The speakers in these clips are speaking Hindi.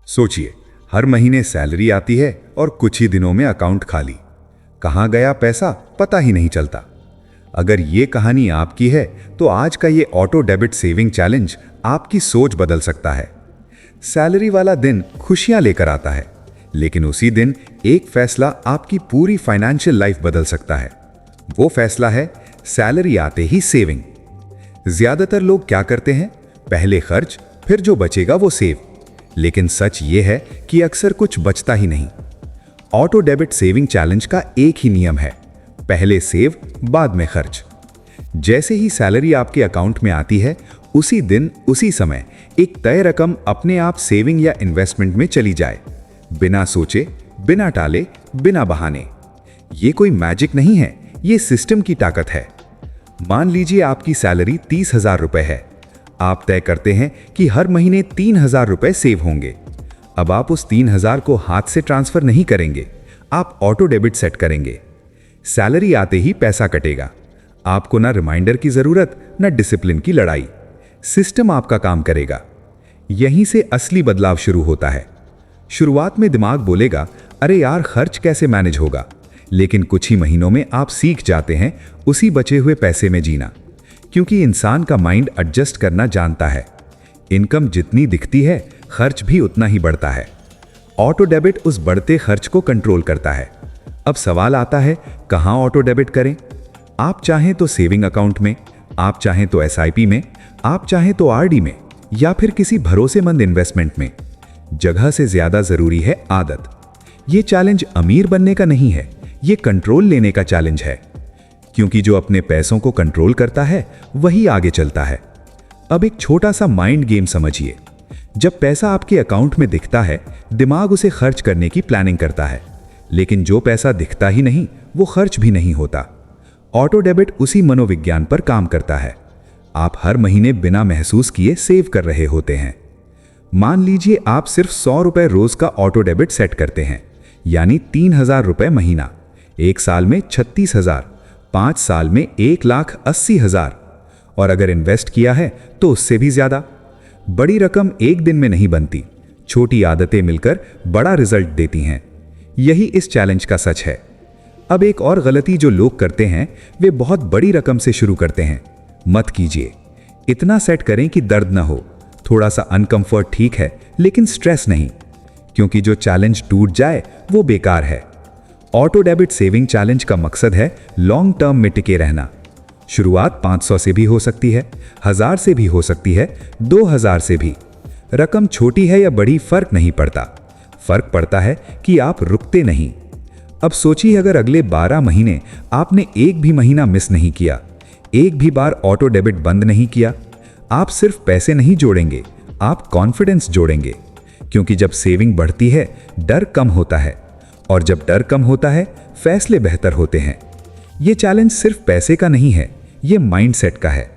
सोचिए, हर महीने सैलरी आती है और कुछ ही दिनों में अकाउंट खाली। कहाँ गया पैसा पता ही नहीं चलता। अगर ये कहानी आपकी है तो आज का ये ऑटो डेबिट सेविंग चैलेंज आपकी सोच बदल सकता है। सैलरी वाला दिन खुशियां लेकर आता है, लेकिन उसी दिन एक फैसला आपकी पूरी फाइनेंशियल लाइफ बदल सकता है। वो फैसला है सैलरी आते ही सेविंग। ज्यादातर लोग क्या करते हैं, पहले खर्च, फिर जो बचेगा वो सेव। लेकिन सच ये है कि अक्सर कुछ बचता ही नहीं। ऑटो डेबिट सेविंग चैलेंज का एक ही नियम है, पहले सेव बाद में खर्च। जैसे ही सैलरी आपके अकाउंट में आती है, उसी दिन उसी समय एक तय रकम अपने आप सेविंग या इन्वेस्टमेंट में चली जाए, बिना सोचे, बिना टाले, बिना बहाने। ये कोई मैजिक नहीं है, ये सिस्टम की ताकत है। मान लीजिए आपकी सैलरी 30,000 रुपए है। आप तय करते हैं कि हर महीने 3,000 रुपए सेव होंगे। अब आप उस 3,000 को हाथ से ट्रांसफर नहीं करेंगे, आप ऑटो डेबिट सेट करेंगे। सैलरी आते ही पैसा कटेगा। आपको ना रिमाइंडर की जरूरत, ना डिसिप्लिन की लड़ाई। सिस्टम आपका काम करेगा। यहीं से असली बदलाव शुरू होता है। शुरुआत में दिमाग बोलेगा, अरे यार खर्च कैसे मैनेज होगा, लेकिन कुछ ही महीनों में आप सीख जाते हैं उसी बचे हुए पैसे में जीना, क्योंकि इंसान का माइंड एडजस्ट करना जानता है। इनकम जितनी दिखती है, खर्च भी उतना ही बढ़ता है। ऑटो डेबिट उस बढ़ते खर्च को कंट्रोल करता है। अब सवाल आता है, कहां ऑटो डेबिट करें? आप चाहें तो सेविंग अकाउंट में, आप चाहें तो एसआईपी में, आप चाहें तो आरडी में, या फिर किसी भरोसेमंद इन्वेस्टमेंट में। जगह से ज्यादा जरूरी है आदत। यह चैलेंज अमीर बनने का नहीं है, यह कंट्रोल लेने का चैलेंज है, क्योंकि जो अपने पैसों को कंट्रोल करता है वही आगे चलता है। अब एक छोटा सा माइंड गेम समझिए। जब पैसा आपके अकाउंट में दिखता है, दिमाग उसे खर्च करने की प्लानिंग करता है, लेकिन जो पैसा दिखता ही नहीं वो खर्च भी नहीं होता। ऑटो डेबिट उसी मनोविज्ञान पर काम करता है। आप हर महीने बिना महसूस किए सेव कर रहे होते हैं। मान लीजिए आप सिर्फ 100 रुपए रोज का ऑटो डेबिट सेट करते हैं, यानी 3,000 रुपए महीना। एक साल में 36,000, 5 साल में 1,80,000, और अगर इन्वेस्ट किया है तो उससे भी ज्यादा। बड़ी रकम एक दिन में नहीं बनती, छोटी आदतें मिलकर बड़ा रिजल्ट देती हैं। यही इस चैलेंज का सच है। अब एक और गलती जो लोग करते हैं, वे बहुत बड़ी रकम से शुरू करते हैं। मत कीजिए। इतना सेट करें कि दर्द ना हो, थोड़ा सा अनकंफर्ट ठीक है, लेकिन स्ट्रेस नहीं, क्योंकि जो चैलेंज टूट जाए वो बेकार है। ऑटो डेबिट सेविंग चैलेंज का मकसद है लॉन्ग टर्म में टिके रहना। शुरुआत 500 से भी हो सकती है, 1,000 से भी हो सकती है, 2,000 से भी। रकम छोटी है या बड़ी फर्क नहीं पड़ता। फर्क पड़ता है कि आप रुकते नहीं। अब सोचिए, अगर अगले 12 महीने आपने एक भी महीना मिस नहीं किया, एक भी बार ऑटो डेबिट बंद नहीं किया, आप सिर्फ पैसे नहीं जोड़ेंगे, आप कॉन्फिडेंस जोड़ेंगे। क्योंकि जब सेविंग बढ़ती है, डर कम होता है, और जब डर कम होता है, फैसले बेहतर होते हैं। यह चैलेंज सिर्फ पैसे का नहीं है, यह माइंडसेट का है।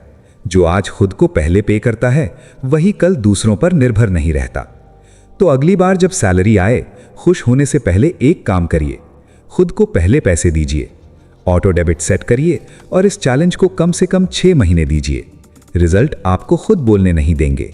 जो आज खुद को पहले पे करता है, वही कल दूसरों पर निर्भर नहीं रहता। तो अगली बार जब सैलरी आए, खुश होने से पहले एक काम करिए, खुद को पहले पैसे दीजिए, ऑटो डेबिट सेट करिए और इस चैलेंज को कम से कम 6 महीने दीजिए। रिजल्ट आपको खुद बोलने नहीं देंगे।